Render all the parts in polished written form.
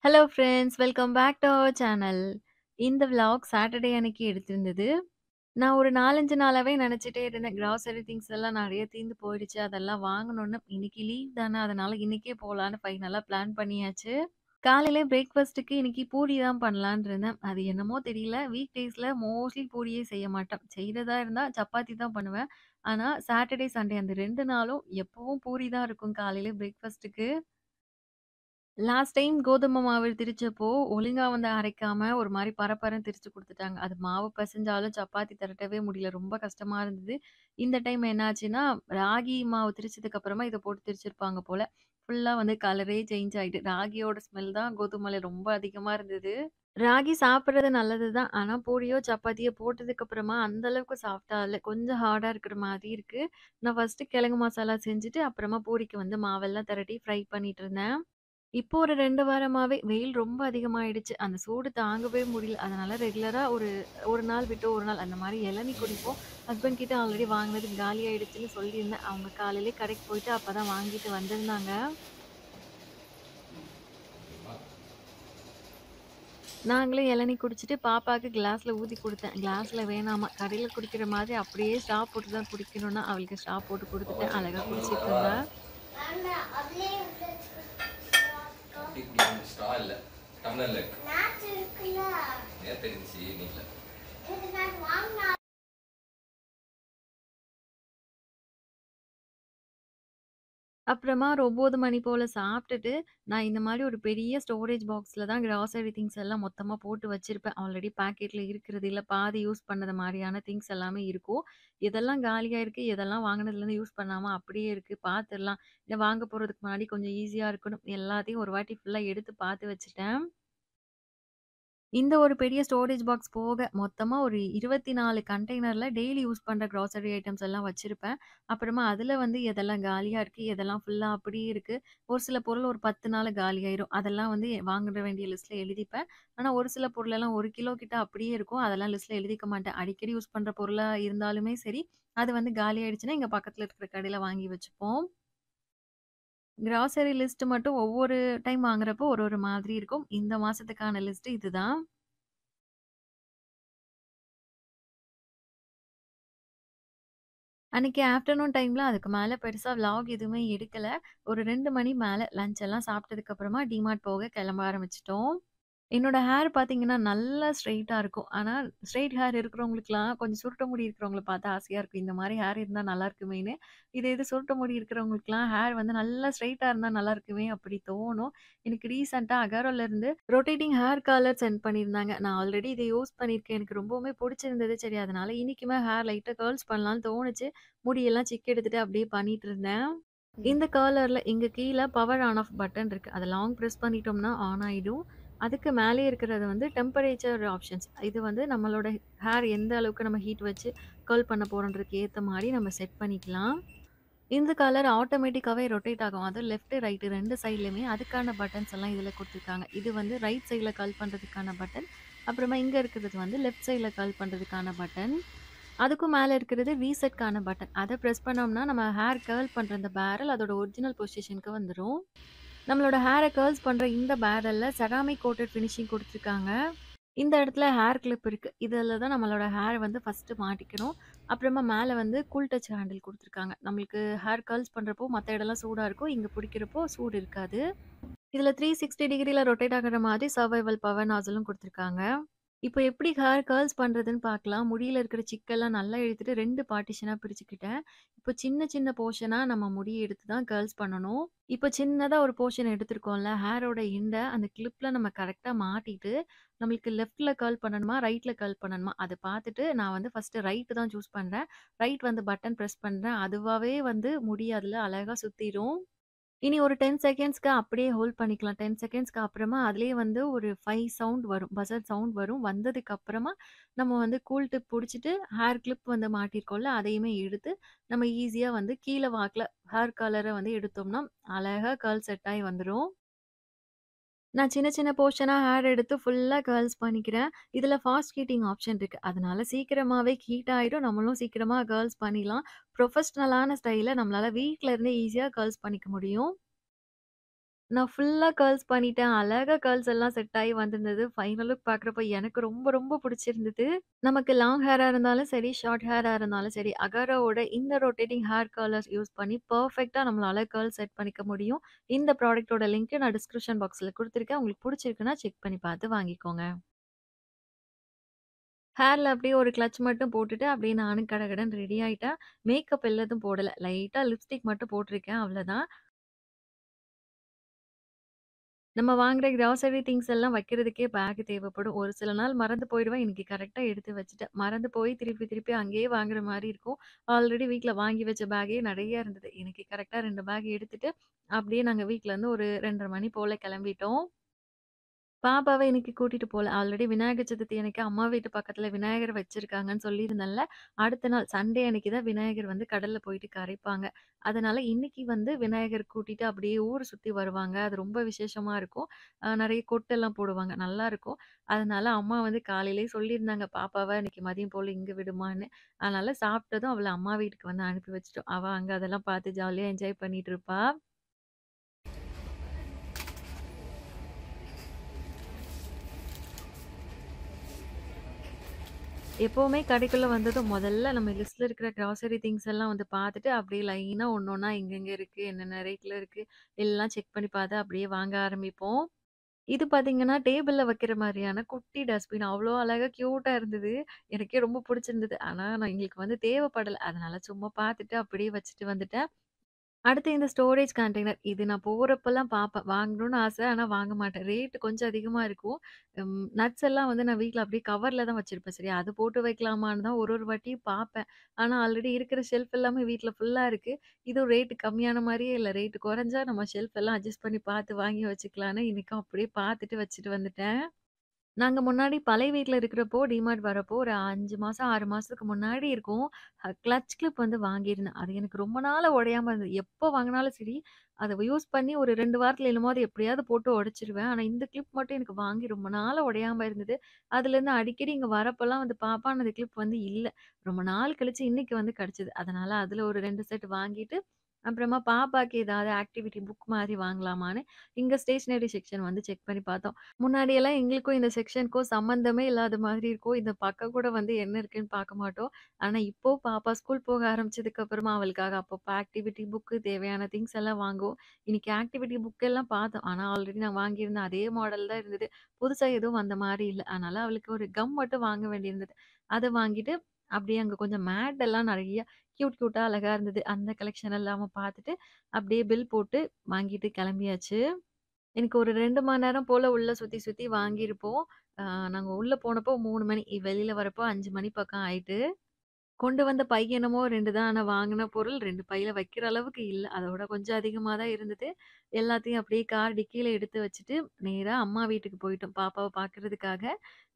Hello friends, welcome back to our channel. இந்த vlog Saturday அன்னைக்கு எடுத்திருந்தது. நான் ஒரு 4, 5 நாளாவே நெனச்சுட்டே இருந்தேன். கிராசரி திங்ஸ் எல்லாம் நெறைய தீர்ந்து போயிடுச்சு. அதெல்லாம் வாங்கணும்னு. இன்னைக்கு லீவ் தானே, அதனால இன்னைக்கே போலான்னு ஃபைனலா பிளான் பண்ணியாச்சு. காலையில பிரேக்ஃபாஸ்ட்டுக்கு இன்னைக்கு பூரி தான் பண்ணலான்னு இருந்தேன். அது என்னமோ தெரியல. வீக் டேஸ்ல மோஸ்ட்லி பூரியே செய்ய மாட்டேன். செய்றதா இருந்தா சப்பாத்தி தான் பண்ணுவேன். ஆனா சாட்டர்டே, சண்டே அந்த 2 நாளும் எப்பவும் பூரி தான் இருக்கும் காலையில பிரேக்ஃபாஸ்ட்டுக்கு. லாஸ்ட் டைம் கோதுமை மாவு திரிச்சப்போ, ஒழுங்கா வந்து அரைக்காம ஒரு மாரி பரபரன்னு திரிச்சு குடுத்துட்டாங்க. அது மாவு பெசஞ்சாலும் சப்பாத்தி தெரட்டவே முடியல. ரொம்ப கஷ்டமா இருந்தது. இந்த டைம் என்னாச்சுன்னா, ராகி மாவு திரிச்சதுக்கு அப்புறமா இத போட்டு திரிச்சிருப்பாங்க போல. ஃபுல்லா வந்து கலரே சேஞ்ச் ஆயிட்டு. ராகியோட ஸ்மெல் தான் கோதுமைல ரொம்ப அதிகமா இருந்தது. ராகி சாப்பிடுறது நல்லது தான். ஆனா பூரியோ, சப்பாத்தியோ போட்டதுக்கு அப்புறமா அந்த அளவுக்கு சாஃப்ட்டா இல்ல. கொஞ்சம் ஹார்டா இருக்கிற மாதிரி இருக்கு. நான் ஃபர்ஸ்ட்டு கிழங்கு மசாலா செஞ்சுட்டு, அப்புறமா பூரிக்கு வந்து மாவெல்லாம் திரட்டி ஃப்ரை பண்ணிட்டு இருந்தேன். இப்போ ஒரு 2 வாரமாவே வெயில் ரொம்ப அதிகமாயிடுச்சு. அந்த சூடு தாங்கவே முடியல. அதனால ரெகுலரா ஒரு 1 நாள் விட்டு 1 நாள் அந்த மாரி இளநீ குடிப்போம். ஹஸ்பண்ட் கிட்ட ஆல்ரெடி வாங்கினது காலி ஆயிடுச்சுன்னு சொல்லியிருந்தேன். அவங்க காலையிலேயே கடைக்கு போயிட்டு அப்பதான் வாங்கிட்டு வந்திருந்தாங்க. நாங்களும் இளநீ குடிச்சிட்டு பாப்பாக்கு கிளாஸ்ல ஊத்தி குடுத்தேன். கிளாஸ்ல வேணாமா. கடையில குடிக்கிற மாதிரி அப்படியே ஸ்ட்ரா போட்டு தான் குடிக்கணும்னா, அவளுக்கு ஸ்ட்ரா போட்டு குடுத்துட்டேன். அழகா குடிச்சிட்டு இருந்தா. அப்படி குடிக்கணும். ஸ்ட்ரா இல்ல, டம்ளர்ல இருக்கு. நேத்து இருந்துச்சு, இன்னைக்கு இல்ல. அப்புறமா ஒரு 9 மணி போல சாப்பிட்டுட்டு, நான் இந்த மாரி ஒரு பெரிய ஸ்டோரேஜ் பாக்ஸ்ல தான் கிராசரி திங்ஸ் எல்லாம் மொத்தமா போட்டு வச்சிருப்பேன். ஆல்ரெடி பாக்கெட்ல இருக்கிறது, இல்ல பாதி யூஸ் பண்ணது மாரியான திங்ஸ் எல்லாமே இருக்கும். எதெல்லாம் காலியா இருக்கு, எதெல்லாம் வாங்குனதுலேருந்து யூஸ் பண்ணாம அப்படியே இருக்கு, பாத்துரலாம். இத வாங்க போறதுக்கு முன்னாடி கொஞ்சம் ஈஸியா இருக்கணும். எல்லாத்தையும் ஒரு வாட்டி ஃபுல்லா எடுத்து பாத்து வச்சுட்டேன். இந்த ஒரு பெரிய ஸ்டோரேஜ் பாக்ஸ் போக, மொத்தமா ஒரு 24 கண்டெய்னர்ல டெய்லி யூஸ் பண்ற கிராசரி ஐட்டம்ஸ் எல்லாம் வச்சிருப்பேன். அப்புறமா அதுல வந்து எதெல்லாம் காலியா இருக்கு, எதெல்லாம் ஃபுல்லா அப்படியே இருக்கு. ஒரு சில பொருள் ஒரு 10 நாள்ல காலியாயிரும். அதெல்லாம் வந்து வாங்கிட வேண்டிய லிஸ்ட்ல எழுதிப்பேன். ஆனா ஒரு சில பொருளெல்லாம் 1 கிலோ கிட்ட அப்படியே இருக்கும். அதெல்லாம் லிஸ்ட்ல எழுதிக்க மாட்டேன். அடிக்கடி யூஸ் பண்ற பொருளா இருந்தாலுமே சரி, அது வந்து காலி ஆயிடுச்சுன்னா, இங்க பக்கத்துல இருக்கிற கடையில வாங்கி வச்சுப்போம். கிராசரி லிஸ்ட் மட்டும் ஒவ்வொரு டைம் வாங்குறப்போ ஒரு ஒரு மாதிரி இருக்கும். இந்த மாசத்துக்கான லிஸ்ட் இதுதான். அன்னைக்கு ஆஃப்டர்நூன் டைம்ல அதுக்கு மேல பெருசா விளாக் எதுவுமே எடுக்கல. ஒரு 2 மணி மேல லஞ்ச் எல்லாம் சாப்பிட்டதுக்கு அப்புறமா டிமார்ட் போக கிளம்ப ஆரம்பிச்சுட்டோம். என்னோட ஹேர் பார்த்தீங்கன்னா, நல்லா ஸ்ட்ரெய்ட்டா இருக்கும். ஆனா, ஸ்ட்ரெய்ட் ஹேர் இருக்கிறவங்களுக்குலாம் கொஞ்சம் சுருட்ட முடி இருக்கிறவங்கள பார்த்தா ஆசையா இருக்கும். இந்த மாரி ஹேர் இருந்தா நல்லாருக்குமேன்னு. இது சுருட்ட முடி இருக்கிறவங்களுக்குலாம் ஹேர் வந்து நல்லா ஸ்ட்ரெய்ட்டா இருந்தா நல்லாருக்குமே அப்படி தோணும். எனக்கு ரீசென்ட்டா அகரோலருந்து ரொட்டேட்டிங் ஹேர் கர்லர் சென்ட் பண்ணியிருந்தாங்க. நான் ஆல்ரெடி இத யூஸ் பண்ணியிருக்கேன். எனக்கு ரொம்பவுமே புடிச்சிருந்தது. சரி அதனால இன்னைக்குமே ஹேர் லைட்டா கர்ல்ஸ் பண்ணலான்னு தோணுச்சு. முடியெல்லாம் சிக்கு எடுத்துட்டு அப்படியே பண்ணிட்டு இருந்தேன். இந்த கர்லர்ல இங்க கீழ பவர் ஆன் ஆஃப் பட்டன் இருக்கு. அத லாங் பிரஸ் பண்ணிட்டோம்னா ஆன் ஆயிடும். அதுக்கு மேலேயே இருக்கிறது வந்து டெம்பரேச்சர் ஆப்ஷன்ஸ். இது வந்து நம்மளோட ஹேர் எந்த அளவுக்கு நம்ம ஹீட் வச்சு கர்ல் பண்ண போறோன்றதுக்கு ஏத்த மாரி நம்ம செட் பண்ணிக்கலாம். இந்த கலர் ஆட்டோமேட்டிக்காவே ரொட்டேட் ஆகும். அதுவும் லெஃப்ட், ரைட் 2 சைட்லயுமே அதுக்கான பட்டன்ஸ் எல்லாம் இதுல குடுத்துருக்காங்க. இது வந்து ரைட் சைட்ல கர்ல் பண்றதுக்கான பட்டன். அப்புறமா இங்க இருக்கிறது வந்து லெஃப்ட் சைட்ல கர்ல் பண்றதுக்கான பட்டன். அதுக்கும் மேல இருக்கிறது ரீசெட்க்கான பட்டன். அத பிரஸ் பண்ணோம்னா, நம்ம ஹேர் கர்ல் பண்ற இந்த பேரல் அதோட ஒரிஜினல் பொசிஷனுக்கு வந்துரும். நம்மளோட ஹேர கர்ல்ஸ் பண்ற இந்த பேரல்ல செராமிக் கோட்டட் ஃபினிஷிங் குடுத்துருக்காங்க. இந்த இடத்துல ஹேர் கிளிப் இருக்கு. இதுல தான் நம்மளோட ஹேர் வந்து ஃபர்ஸ்ட்டு மாட்டிக்கணும். அப்புறமா மேல வந்து கூல் டச் ஹேண்டில் குடுத்துருக்காங்க. நம்மளுக்கு ஹேர் கர்ல்ஸ் பண்றப்போ மத்த இடம்லாம் சூடா இருக்கும். இங்க பிடிக்கிறப்போ சூடு இருக்காது. இதுல 360 டிகிரில ரொட்டேட் ஆகுற மாதிரி சர்வைவல் பவர் நாஸலும் குடுத்துருக்காங்க. இப்போ எப்படி ஹேர் கர்ல்ஸ் பண்றதுன்னு பார்க்கலாம். முடியில இருக்கிற சிக்கெல்லாம் நல்லா இழுத்துட்டு 2 பார்ட்டிஷனா பிரிச்சுக்கிட்டேன். இப்போ சின்ன சின்ன போர்ஷனா நம்ம முடிய எடுத்து தான் கர்ல்ஸ் பண்ணணும். இப்போ சின்னதா ஒரு போர்ஷன் எடுத்திருக்கோம்ல, ஹேரோட எண்ட அந்த கிளிப்ல நம்ம கரெக்ட்டா மாட்டிட்டு, நம்மளுக்கு லெஃப்ட்ல கர்ல் பண்ணணுமா, ரைட்ல கர்ல் பண்ணணுமா, அத பார்த்துட்டு நான் வந்து ஃபர்ஸ்ட்டு ரைட் தான் சூஸ் பண்றேன். ரைட் வந்து பட்டன் பிரஸ் பண்றேன். அதுவாவே வந்து முடி அதுல அழகா சுத்திரும். இனி ஒரு 10 செகண்ட்ஸ்க்கு அப்படியே ஹோல்ட் பண்ணிக்கலாம். 10 செகண்ட்ஸ்க்கு அப்புறமா அதிலேயே வந்து ஒரு 5 சவுண்ட் வரும். பஸர் சவுண்ட் வரும். வந்ததுக்கு அப்புறமா நம்ம வந்து கூல் டிப் புடிச்சிட்டு, ஹேர் கிளிப் வந்து மாட்டியிருக்கோம்ல, அதையுமே எடுத்து நம்ம ஈஸியா வந்து கீழ வாக்குல ஹேர் கலர வந்து எடுத்தோம்னா, அழகா கர்ல் செட் ஆயி வந்துரும். நான் சின்ன சின்ன போர்ஷனா ஹேர் எடுத்து ஃபுல்லா கர்ல்ஸ் பண்ணிக்கிறேன். இதுல ஃபாஸ்ட் ஹீட்டிங் ஆப்ஷன் இருக்கு. அதனால சீக்கிரமாவே ஹீட் ஆயிடும். நம்மளும் சீக்கிரமா கர்ல்ஸ் பண்ணிடலாம். ப்ரொஃபஷனலான ஸ்டைல்ல நம்மளால வீட்ல இருந்தே ஈஸியா கர்ல்ஸ் பண்ணிக்க முடியும். நான் ஃபுல்லா கர்ல்ஸ் பண்ணிட்டேன். அழகா கர்ல்ஸ் எல்லாம் செட் ஆயி வந்திருந்தது. ஃபைனல் லுக் பார்க்குறப்ப எனக்கு ரொம்ப ரொம்ப பிடிச்சிருந்தது. நமக்கு லாங் ஹேரா இருந்தாலும் சரி, ஷார்ட் ஹேரா இருந்தாலும் சரி, அகாராவோட இந்த ரொட்டேட்டிங் ஹேர் கர்லர்ஸ் யூஸ் பண்ணி பெர்ஃபெக்ட்டா நம்மளால கர்ல் செட் பண்ணிக்க முடியும். இந்த ப்ராடக்ட்டோட லிங்க் நான் டிஸ்கிரிப்ஷன் பாக்ஸ்ல குடுத்துருக்கேன். உங்களுக்கு புடிச்சிருக்குன்னா செக் பண்ணி பார்த்து வாங்கிக்கோங்க. ஹேர்ல அப்படியே ஒரு கிளட்ச் மட்டும் போட்டுட்டு, அப்படியே நானும் கடகடன்னு ரெடி ஆயிட்டேன். மேக்கப் எல்லதும் போடல. லைட்டா லிப்ஸ்டிக் மட்டும் போட்டிருக்கேன். அவ்வளதான். நம்ம வாங்குற கிராசரி திங்ஸ் எல்லாம் வைக்கிறதுக்கே பேக் தேவைப்படும். ஒரு சில நாள் மறந்து போயிடுவேன். இன்னைக்கு கரெக்ட்டா எடுத்து வச்சுட்டேன். மறந்து போய் திருப்பி திருப்பி அங்கேயே வாங்குற மாரி இருக்கும். ஆல்ரெடி வீட்ல வாங்கி வச்ச பேக்கே நெறைய இருந்தது. இன்னைக்கு கரெக்ட்டா 2 பேக் எடுத்துட்டு, அப்படியே நாங்க வீட்லருந்து ஒரு 2:30 மணி போல கெளம்பிட்டோம். பாப்பாவ இன்னைக்கு கூட்டிட்டு போல. ஆல்ரெடி விநாயகர் சதுர்த்தி அன்னைக்கு அம்மா வீட்டு பக்கத்துல விநாயகர் வச்சிருக்காங்கன்னு சொல்லியிருந்தேன்ல. அடுத்த நாள் சண்டே அன்னைக்கு தான் விநாயகர் வந்து கடல்ல போயிட்டு கரைப்பாங்க. அதனால இன்னைக்கு வந்து விநாயகர் கூட்டிட்டு அப்படியே ஊர் சுத்தி வருவாங்க. அது ரொம்ப விசேஷமா இருக்கும். நெறைய கொட்டெல்லாம் போடுவாங்க. நல்லாருக்கும். அதனால அம்மா வந்து காலையிலேயே சொல்லியிருந்தாங்க, பாப்பாவ இன்னைக்கு மதியம் போல இங்க விடுமான்னு. அதனால சாப்பிட்டதும் அவள அம்மா வீட்டுக்கு வந்து அனுப்பி வச்சுட்டோம். அவ அங்க அதெல்லாம் பார்த்து ஜாலியா என்ஜாய் பண்ணிட்டு இருப்பா. எப்பவுமே கடைக்குள்ள வந்ததும் முதல்ல நம்ம லிஸ்ட்ல இருக்கிற கிராசரி திங்ஸ் எல்லாம் வந்து பார்த்துட்டு, அப்படியே லைனா ஒண்ணொன்னா எங்கெங்க இருக்கு, என்னென்ன ரேட்ல இருக்கு, எல்லாம் செக் பண்ணி பார்த்து அப்படியே வாங்க ஆரம்பிப்போம். இது பார்த்தீங்கன்னா, டேபிள்ல வைக்கிற மாரியான குட்டி டஸ்ட்பின் அவ்ளோ அழகா கியூட்டா இருந்தது. எனக்கே ரொம்ப புடிச்சிருந்தது. ஆனா, நான் எங்களுக்கு வந்து தேவைப்படல. அதனால சும்மா பார்த்துட்டு அப்படியே வச்சுட்டு வந்துட்டேன். அடுத்து இந்த ஸ்டோரேஜ் கண்டெய்னர். இது நான் போறப்பலாம் பார்ப்பேன். வாங்கணும்னு ஆசை. ஆனா வாங்க மாட்டேன். ரேட் கொஞ்சம் அதிகமா இருக்கும். நட்ஸ் எல்லாம் வந்து நான் வீட்ல அப்படியே கவர்ல தான் வச்சிருப்பேன். சரி அது போட்டு வைக்கலாமான்னு தான் ஒரு ஒரு வாட்டியும் பார்ப்பேன். ஆனா ஆல்ரெடி இருக்கிற ஷெல்ஃப் எல்லாமே வீட்ல ஃபுல்லா இருக்கு. இதுவும் ரேட் கம்மியான மாரியே இல்ல. ரேட் குறைஞ்சா நம்ம ஷெல்ஃப் எல்லாம் அட்ஜஸ்ட் பண்ணி பார்த்து வாங்கி வச்சுக்கலான்னு இன்னைக்கும் அப்படியே பார்த்துட்டு வச்சுட்டு வந்துட்டேன். நாங்க முன்னாடி பழைய வீட்ல இருக்கிறப்போ, டிமார்ட் வரப்போ ஒரு 5 மாசம், 6 மாசத்துக்கு முன்னாடி இருக்கும். கிளட்ச் கிளிப் வந்து வாங்கியிருந்தேன். அது எனக்கு ரொம்ப நாளா உடையாம இருந்தது. எப்போ வாங்குனாலும் சரி, அத யூஸ் பண்ணி ஒரு 2 வாரத்துல என்னமோ எப்படியாவது போட்டு உடைச்சுருவேன். ஆனா இந்த கிளிப் மட்டும் எனக்கு வாங்கி ரொம்ப நாளா உடையாம இருந்தது. அதுலேருந்து அடிக்கடி இங்க வரப்பலாம் வந்து பாப்பேன். ஆனா அந்த கிளிப் வந்து இல்ல. ரொம்ப நாள் கழிச்சு இன்னைக்கு வந்து கிடைச்சது. அதனால அதுல ஒரு 2 செட் வாங்கிட்டு, அப்புறமா பாப்பாக்கு ஏதாவது ஆக்டிவிட்டி புக் மாரி வாங்கலாமான்னு, இங்க ஸ்டேஷனரி செக்ஷன் வந்து செக் பண்ணி பார்த்தோம். முன்னாடியெல்லாம் எங்களுக்கும் இந்த செக்ஷனுக்கும் சம்மந்தமே இல்லாத மாதிரி இருக்கும். இத பக்கம் கூட வந்து என்ன இருக்குன்னு பார்க்க மாட்டோம். ஆனா இப்போ பாப்பா ஸ்கூல் போக ஆரம்பிச்சதுக்கு அப்புறமா அவளுக்காக அப்பப்போ ஆக்டிவிட்டி புக்கு தேவையான திங்ஸ் எல்லாம் வாங்குவோம். இன்னைக்கு ஆக்டிவிட்டி புக் எல்லாம் பார்த்தோம். ஆனா ஆல்ரெடி நான் வாங்கியிருந்த அதே மாடல் தான் இருந்தது. புதுசா எதுவும் வந்த மாரி இல்ல. அதனால அவளுக்கு ஒரு கம் மட்டும் வாங்க வேண்டியிருந்தது. அத வாங்கிட்டு அப்படியே அங்க கொஞ்சம் மேட் எல்லாம் நெறைய கியூட்டா அழகா இருந்தது. அந்த கலெக்ஷன் எல்லாம பார்த்துட்டு அப்படியே பில் போட்டு வாங்கிட்டு கிளம்பியாச்சு. எனக்கு ஒரு 2 மணி நேரம் போல உள்ள சுத்தி, சுத்தி வாங்கியிருப்போம். அ நாங்க உள்ள போனப்போ 3 மணி, வெளியில வரப்போ 5 மணி பக்கம் ஆயிட்டு. கொண்டு வந்த பை என்னமோ 2 தான். ஆனா வாங்குன பொருள் 2 பையில வைக்கிற அளவுக்கு இல்ல. அதோட கொஞ்சம் அதிகமா தான் இருந்தது. எல்லாத்தையும் அப்படியே கார் டிக்கில எடுத்து வச்சுட்டு, நேரா அம்மா வீட்டுக்கு போயிட்டோம். பாப்பாவ பார்க்கறதுக்காக.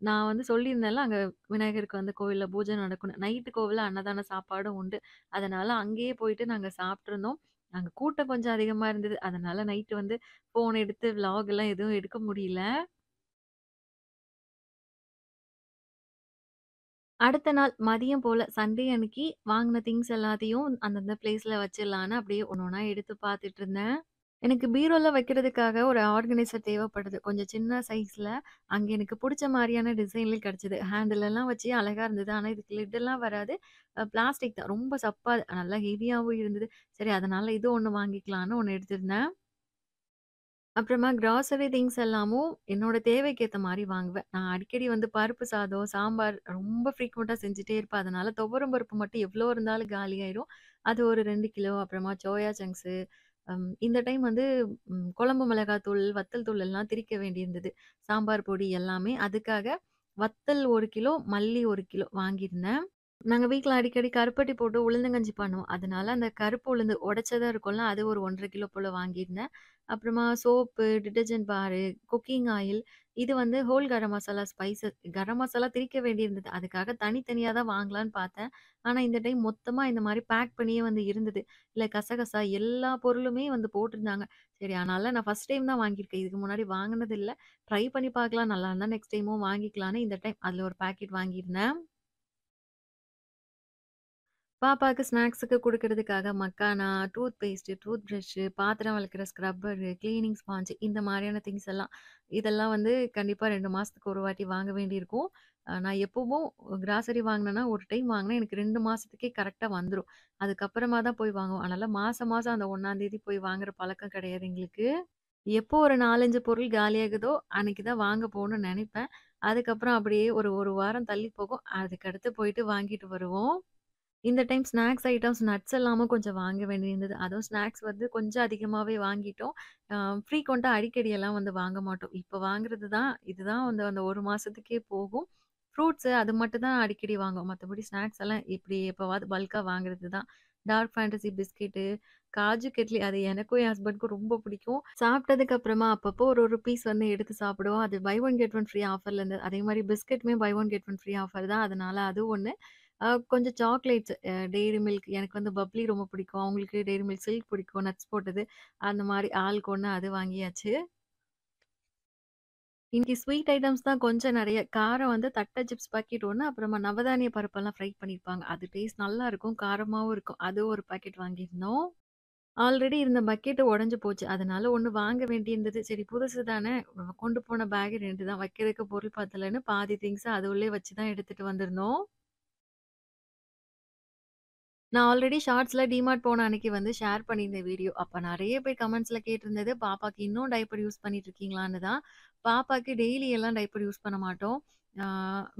நான் வந்து சொல்லியிருந்தேன்ல, அங்க விநாயகருக்கு வந்து கோவில்ல பூஜை நடக்கும்னு. நைட்டு கோவில்ல அன்னதான சாப்பாடும் உண்டு. அதனால அங்கேயே போயிட்டு நாங்க சாப்ட்டுருந்தோம். அங்க கூட்டம் கொஞ்சம் அதிகமா இருந்தது. அதனால நைட்டு வந்து ஃபோன் எடுத்து விளாக் எல்லாம் எதுவும் எடுக்க முடியல. அடுத்த நாள் மதியம் போல சண்டே அன்னைக்கு வாங்குன திங்ஸ் எல்லாத்தையும் அந்தந்த பிளேஸ்ல வச்சிடலான்னு அப்படியே ஒண்ணு ஒண்ணா எடுத்து பார்த்துட்டு இருந்தேன். எனக்கு பீரோல வைக்கிறதுக்காக ஒரு ஆர்கனைசர் தேவைப்படுது. கொஞ்சம் சின்ன சைஸ்ல. அங்க எனக்கு புடிச்ச மாரியான டிசைன்ல கிடைச்சது. ஹேண்டில் எல்லாம் வச்சு அழகா இருந்தது. ஆனா இதுக்கு லிட் எல்லாம் வராது. பிளாஸ்டிக் தான். ரொம்ப சப்பா நல்லா ஹெவியாவும் இருந்தது. சரி அதனால இது ஒண்ணு வாங்கிக்கலான்னு ஒண்ணு எடுத்திருந்தேன். அப்புறமா கிராசரி திங்ஸ் எல்லாமும் என்னோட தேவைக்கு ஏத்த மாரி வாங்குவேன். நான் அடிக்கடி வந்து பருப்பு சாதம், சாம்பார் ரொம்ப ஃப்ரீக்வென்ட்டா செஞ்சுட்டே இருப்பேன். அதனால துவரம் பருப்பு மட்டும் எவ்வளோ இருந்தாலும் காலியாயிரும். அது ஒரு 2 கிலோ, அப்புறமா சோயா சங்க்ஸு, இந்த டைம் வந்து குழம்பு மிளகாய் தூள், வத்தல் தூள் எல்லாம் திரிக்க வேண்டியிருந்தது. சாம்பார் பொடி எல்லாமே. அதுக்காக வத்தல் 1 கிலோ, மல்லி 1 கிலோ வாங்கியிருந்தேன். நாங்க வீட்ல அடிக்கடி கருப்பட்டி போட்டு உளுந்தங்கஞ்சி பண்ணுவோம். அதனால அந்த கருப்பு உளுந்து உடைச்சதா இருக்கும்ல, அது ஒரு 1 1/2 கிலோ போல வாங்கியிருந்தேன். அப்புறமா சோப்பு, டிட்டர்ஜென்ட் பாரு, குக்கிங் ஆயில், இது வந்து ஹோல் கரம் மசாலா ஸ்பைசஸ். கரம் மசாலா திரிக்க வேண்டியிருந்தது. அதுக்காக தனித்தனியா தான் வாங்கலான்னு பார்த்தேன். ஆனா இந்த டைம் மொத்தமா இந்த மாரி பேக் பண்ணியே வந்து இருந்தது. இல்ல கசகசா எல்லா பொருளுமே வந்து போட்டிருந்தாங்க. சரி அதனால நான் ஃபர்ஸ்ட் டைம் தான் வாங்கியிருக்கேன். இதுக்கு முன்னாடி வாங்குனது இல்ல. ட்ரை பண்ணி பார்க்கலாம். நல்லா இருந்தா நெக்ஸ்ட் டைமும் வாங்கிக்கலான்னு இந்த டைம் அதுல ஒரு பாக்கெட் வாங்கியிருந்தேன். பாப்பாக்கு ஸ்நாக்ஸுக்கு குடுக்குறதுக்காக makhana, toothpaste, toothbrush, பாத்திரம் வெளக்குற ஸ்க்ரப்பரு, கிளீனிங் ஸ்பாஞ்ச் இந்த மாரியான திங்ஸ் எல்லாம். இதெல்லாம் வந்து கண்டிப்பா 2 மாசத்துக்கு ஒரு வாட்டி வாங்க வேண்டியிருக்கும். நான் எப்பவும் கிராசரி வாங்குனேன்னா, ஒரு டைம் வாங்குனா எனக்கு 2 மாசத்துக்கே கரெக்ட்டா வந்துரும். அதுக்கப்புறமா தான் போய் வாங்குவோம். அதனால மாசம் மாசம் அந்த 1ஆம் தேதி போய் வாங்குற பழக்கம் கிடையாது எங்களுக்கு. எப்போ ஒரு 4, 5 பொருள் காலியாகுதோ, அன்னைக்கு தான் வாங்க போணும்னு நெனைப்பேன். அதுக்கப்புறம் அப்படியே ஒரு 1 வாரம் தள்ளி போகும். அதுக்கடுத்து போயிட்டு வாங்கிட்டு வருவோம். இந்த டைம் ஸ்நாக்ஸ் ஐட்டம்ஸ், நட்ஸ் எல்லாமும் கொஞ்சம் வாங்க வேண்டியிருந்தது. அதுவும் ஸ்நாக்ஸ் வந்து கொஞ்சம் அதிகமாவே வாங்கிட்டோம். அ ஃப்ரீக்வென்ட்டா அடிக்கடி எல்லாம் வந்து வாங்க மாட்டோம். இப்ப வாங்குறது தான் இதுதான் வந்து அந்த 1 மாசத்துக்கே போகும். ஃப்ரூட்ஸு அது மட்டும் தான் அடிக்கடி வாங்குவோம். மத்தபடி ஸ்நாக்ஸ் எல்லாம் இப்படி எப்பவாவது பல்க்கா வாங்குறது தான். Dark fantasy biscuit, kaju katli அது எனக்கும் என் ஹஸ்பண்டுக்கும் ரொம்ப பிடிக்கும். சாப்பிட்டதுக்கு அப்புறமா அப்பப்போ ஒரு ஒரு பீஸ் வந்து எடுத்து சாப்பிடுவோம். அது buy one get one free ஆஃபர்ல இருந்தது. அதே மாரி பிஸ்கட்டுமே buy one get one free offer தான். அதனால அது ஒண்ணு. கொஞ்சம் சாக்லேட்ஸ் டெய்ரி மில்க் எனக்கு வந்து பப்ளி ரொம்ப பிடிக்கும். அவங்களுக்கு டெய்ரி மில்க் சில்க் பிடிக்கும். நட்ஸ் போட்டது. அந்த மாரி ஆளுக்கு ஒண்ணு அது வாங்கியாச்சு. இன்னைக்கு ஸ்வீட் ஐட்டம்ஸ் தான் கொஞ்சம் நெறைய. காரம் வந்து தட்ட சிப்ஸ் பாக்கெட் 1 அப்புறமா நவதானிய பருப்பெல்லாம் ஃப்ரை பண்ணியிருப்பாங்க. அது டேஸ்ட் நல்லாருக்கும். காரமாவும் இருக்கும். அது ஒரு பாக்கெட் வாங்கியிருந்தோம். ஆல்ரெடி இருந்த பக்கெட் உடைஞ்சு போச்சு. அதனால 1 வாங்க வேண்டியிருந்தது. சரி புதுசு தானே கொண்டு போன பேக் 2 தான். வைக்கிறதுக்கு பொருள் பத்தலன்னு பாதி திங்ஸ அது உள்ளயே வச்சு தான் எடுத்துட்டு வந்திருந்தோம். நான் ஆல்ரெடி ஷார்ட்ஸ்ல டிமார்ட் போன அன்னைக்கு வந்து ஷேர் பண்ணியிருந்தேன் வீடியோ. அப்ப நெறைய பேர் கமெண்ட்ஸ்ல கேட்டிருந்தது, பாப்பாக்கு இன்னும் டைப்பர் யூஸ் பண்ணிட்டு இருக்கீங்களான்னு தான். பாப்பாக்கு டெய்லி எல்லாம் டைப்பர் யூஸ் பண்ண மாட்டோம். ஆ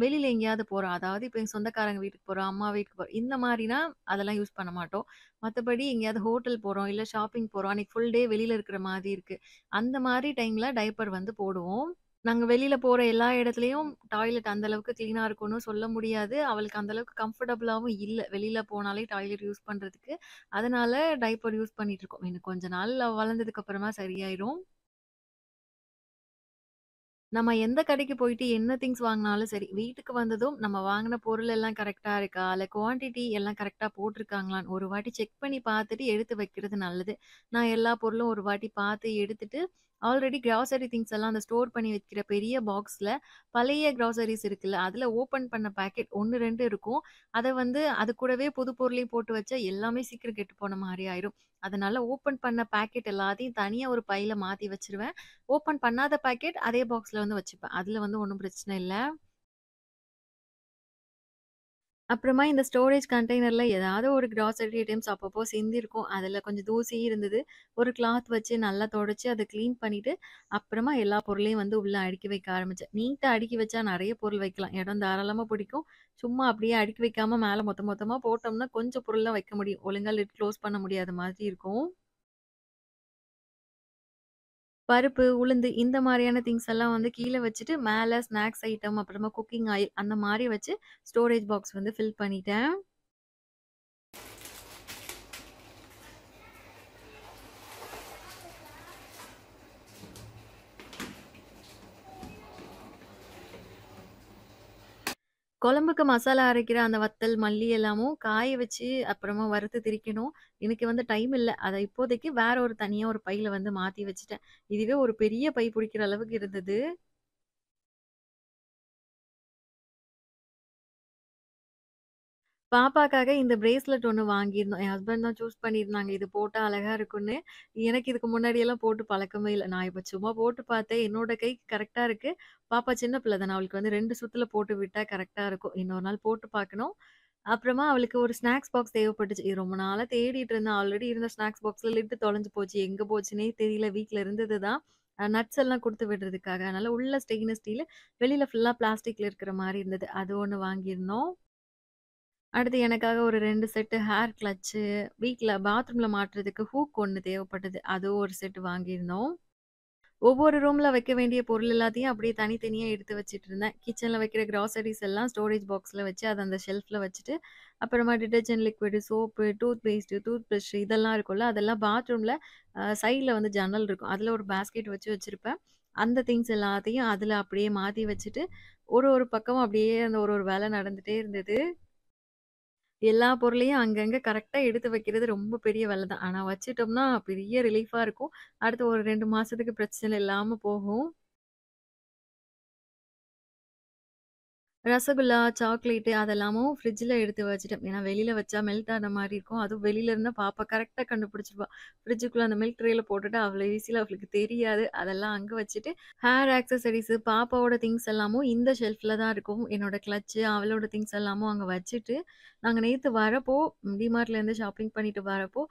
வெளியில எங்கேயாவது போறோம். அதாவது இப்ப எங்க சொந்தக்காரங்க வீட்டுக்கு போறோம், அம்மா வீட்டுக்கு போறோம். இந்த மாரினா அதெல்லாம் யூஸ் பண்ண மாட்டோம். மத்தபடி எங்கேயாவது ஹோட்டல் போறோம், இல்ல ஷாப்பிங் போறோம். அன்னைக்கு ஃபுல் டே வெளியில இருக்கிற மாதிரி இருக்கு. அந்த மாரி டைம்ல டைப்பர் வந்து போடுவோம். நாங்க வெளியில போற எல்லா இடத்துலயும் டாய்லெட் அந்த அளவுக்கு கிளீனா இருக்கும்னு சொல்ல முடியாது. அவளுக்கு அந்த அளவுக்கு கம்ஃபர்டபுளாவும் இல்ல. வெளியில போனாலே டாய்லெட் யூஸ் பண்றதுக்கு. அதனால டைப்பர் யூஸ் பண்ணிட்டு இருக்கோம். இன்னும் கொஞ்ச நாள் அவ வளர்ந்ததுக்கு அப்புறமா சரியாயிரும். நம்ம எந்த கடைக்கு போயிட்டு என்ன திங்ஸ் வாங்குனாலும் சரி, வீட்டுக்கு வந்ததும் நம்ம வாங்குன பொருள் எல்லாம் கரெக்ட்டா இருக்கா? இல்ல குவான்டிட்டி எல்லாம் கரெக்ட்டா போட்டுருக்காங்களான்னு ஒரு வாட்டி செக் பண்ணி பார்த்துட்டு எடுத்து வைக்கிறது நல்லது. நான் எல்லா பொருளும் ஒரு வாட்டி பார்த்து எடுத்துட்டு, ஆல்ரெடி கிராசரி திங்ஸ் எல்லாம் அந்த ஸ்டோர் பண்ணி வைக்கிற பெரிய பாக்ஸ்ல பழைய கிராசரிஸ் இருக்குல்ல, அதுல ஓப்பன் பண்ண பாக்கெட் 1, 2 இருக்கும். அத வந்து அது கூடவே புது பொருளையும் போட்டு வச்சா எல்லாமே சீக்கிரம் கெட்டு போன மாரி ஆயிரும். அதனால ஓப்பன் பண்ண பாக்கெட் எல்லாத்தையும் தனியா ஒரு பையில மாத்தி வச்சுருவேன். ஓப்பன் பண்ணாத பாக்கெட் அதே பாக்ஸ்ல வந்து வச்சுப்பேன். அதுல வந்து ஒண்ணும் பிரச்சனை இல்ல. அப்புறமா இந்த ஸ்டோரேஜ் கண்டெய்னர்ல ஏதாவது ஒரு கிராசரி ஐட்டம்ஸ் அப்பப்போ சிந்திருக்கும். அதுல கொஞ்சம் தூசி இருந்தது. ஒரு கிளாத் வச்சு நல்லா தொடச்சு அத கிளீன் பண்ணிட்டு, அப்புறமா எல்லா பொருளையும் வந்து உள்ள அடுக்கி வைக்க ஆரம்பிச்சேன். நீட்டா அடுக்கி வச்சா நெறைய பொருள் வைக்கலாம். இடம் தாராளமா பிடிக்கும். சும்மா அப்படியே அடுக்கி வைக்காம மேல மொத்த மொத்தமா போட்டோம்னா கொஞ்சம் பொருள் தான் வைக்க முடியும். ஒழுங்கா லிட் க்ளோஸ் பண்ண முடியாத மாதிரி இருக்கும். பருப்பு, உளுந்து இந்த மாரியான திங்ஸ் எல்லாம் வந்து கீழ வச்சுட்டு, மேல ஸ்நாக்ஸ் ஐட்டம், அப்புறமா குக்கிங் ஆயில் அந்த மாரி வச்சு ஸ்டோரேஜ் பாக்ஸ் வந்து ஃபில் பண்ணிட்டேன். குழம்புக்கு மசாலா அரைக்கிற அந்த வத்தல், மல்லி எல்லாமும் காய வச்சு, அப்புறமா வறுத்து திரிக்கணும். எனக்கு வந்து டைம் இல்ல. அத இப்போதைக்கு வேற ஒரு தனியா ஒரு பையில வந்து மாத்தி வச்சுட்டேன். இதுவே ஒரு பெரிய பை புடிக்கிற அளவுக்கு இருந்தது. பாப்பாக்காக இந்த பிரேஸ்லெட் ஒண்ணு வாங்கியிருந்தோம். என் ஹஸ்பண்ட் தான் சூஸ் பண்ணியிருந்தாங்க. இது போட்டா அழகா இருக்கும்னு. எனக்கு இதுக்கு முன்னாடியெல்லாம் போட்டு பழக்கமே இல்ல. நான் இப்ப சும்மா போட்டு பார்த்தேன். என்னோட கைக்கு கரெக்ட்டா இருக்கு. பாப்பா சின்ன பிள்ளை தானே. அவளுக்கு வந்து 2 சுத்துல போட்டு விட்டா கரெக்ட்டா இருக்கும். இன்னொரு நாள் போட்டு பார்க்கணும். அப்புறமா அவளுக்கு ஒரு ஸ்நாக்ஸ் பாக்ஸ் தேவைப்பட்டுச்சு. இது ரொம்ப நாளா தேடிட்டு இருந்தேன். ஆல்ரெடி இருந்த ஸ்நாக்ஸ் பாக்ஸ்ல லிட்டு தொலைஞ்சு போச்சு. எங்க போச்சுன்னே தெரியல. வீட்ல இருந்தது தான். நட்ஸ் எல்லாம் குடுத்து விடுறதுக்காக. அதனால உள்ள ஸ்டெயின்லெஸ் ஸ்டீலு, வெளியில ஃபுல்லா பிளாஸ்டிக்ல இருக்கிற மாரி இருந்தது. அது ஒண்ணு வாங்கியிருந்தோம். அடுத்து எனக்காக ஒரு 2 செட்டு ஹேர் கிளட்ச்சு, வீட்ல பாத்ரூம்ல மாட்டுறதுக்கு ஹூக் ஒண்ணு தேவைப்பட்டது. அதுவும் ஒரு செட் வாங்கியிருந்தோம். ஒவ்வொரு ரூம்ல வைக்க வேண்டிய பொருள் எல்லாத்தையும் அப்படியே தனித்தனியா எடுத்து வச்சுட்டுருந்தேன். கிச்சன்ல வைக்கிற கிராசரிஸ் எல்லாம் ஸ்டோரேஜ் பாக்ஸ்ல வச்சு, அத அந்த ஷெல்ஃப்ல வச்சுட்டு, அப்புறமா detergent liquid, soap, tooth paste, tooth brush இதெல்லாம் இருக்கும்ல, அதெல்லாம் பாத்ரூம்ல சைட்ல வந்து ஜன்னல் இருக்கும். அதுல ஒரு பாஸ்கெட் வச்சு வச்சிருப்பேன். அந்த திங்ஸ் எல்லாத்தையும் அதுல அப்படியே மாத்தி வச்சுட்டு, ஒரு ஒரு பக்கமும் அப்படியே அந்த ஒரு ஒரு வேலை நடந்துட்டே இருந்தது. எல்லா பொருளையும் அங்கங்க கரெக்ட்டா எடுத்து வைக்கிறது ரொம்ப பெரிய வேல தான். ஆனா வச்சுட்டோம்னா பெரிய ரிலீஃபா இருக்கும். அடுத்து ஒரு 2 மாசத்துக்கு பிரச்சனை இல்லாம போகும். ரசகுல்லா, சாக்லேட்டு அதெல்லாமும் ஃப்ரிட்ஜ்ல எடுத்து வச்சுட்டேன். ஏன்னா வெளில வச்சா மெல்ட் ஆன மாரி இருக்கும். அதுவும் வெளில இருந்தா பாப்பா கரெக்ட்டா கண்டுபிடிச்சுருவா. ஃப்ரிட்ஜுக்குள்ள அந்த மில்க் ட்ரேல போட்டுட்டு அவ்வளோ ஈஸில அவளுக்கு தெரியாது. அதெல்லாம் அங்க வச்சுட்டு, ஹேர் ஆக்சஸரீஸு பாப்பாவோட திங்ஸ் எல்லாமும் இந்த ஷெல்ஃப்ல தான் இருக்கும். என்னோட கிளட்சு, அவளோட திங்ஸ் எல்லாமும் அங்க வச்சுட்டு, நாங்க நேத்து வரப்போ டிமார்ட்லேருந்து ஷாப்பிங் பண்ணிட்டு வரப்போ,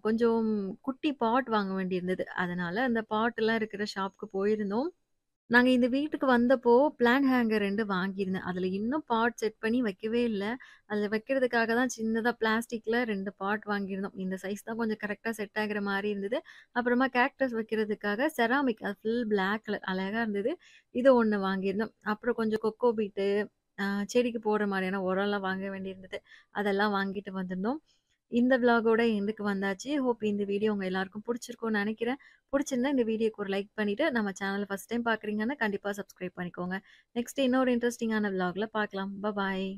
கொஞ்சம் குட்டி பாட் வாங்க வேண்டியிருந்தது. அதனால அந்த பாட்லாம் இருக்கிற ஷாப்க்கு போயிருந்தோம். நாங்க இந்த வீட்டுக்கு வந்தப்போ, பிளான்ட் ஹேங்கர் 2 வாங்கியிருந்தேன். அதுல இன்னும் பாட் செட் பண்ணி வைக்கவே இல்ல. அதுல வைக்கிறதுக்காக தான் சின்னதா பிளாஸ்டிக்ல 2 பாட் வாங்கியிருந்தோம். இந்த சைஸ் தான் கொஞ்சம் கரெக்ட்டா செட் ஆகுற மாரி இருந்தது. அப்புறமா கேக்டஸ் வைக்கிறதுக்காக செராமிக் அது ஃபுல் பிளாக் கலர் அழகா இருந்தது. இது 1 வாங்கியிருந்தோம். அப்புறம் கொஞ்சம் கொக்கோ பீட்டு, அ செடிக்கு போடுற மாரியான உரம்லாம் வாங்க வேண்டியிருந்தது. அதெல்லாம் வாங்கிட்டு வந்திருந்தோம். இந்த விளாகோட எண்டுக்கு வந்தாச்சு. ஹோப் இந்த வீடியோ உங்க எல்லாருக்கும் புடிச்சிருக்கும்னு நெனைக்கிறேன். புடிச்சிருந்தா இந்த வீடியோக்கு ஒரு லைக் பண்ணிட்டு, நம்ம சேனல ஃபர்ஸ்ட் டைம் பார்க்குறீங்கன்னா, கண்டிப்பா சப்ஸ்கிரைப் பண்ணிக்கோங்க. நெக்ஸ்ட் இன்னொரு இன்ட்ரஸ்டிங்கான விளாக்ல பார்க்கலாம். பாய்.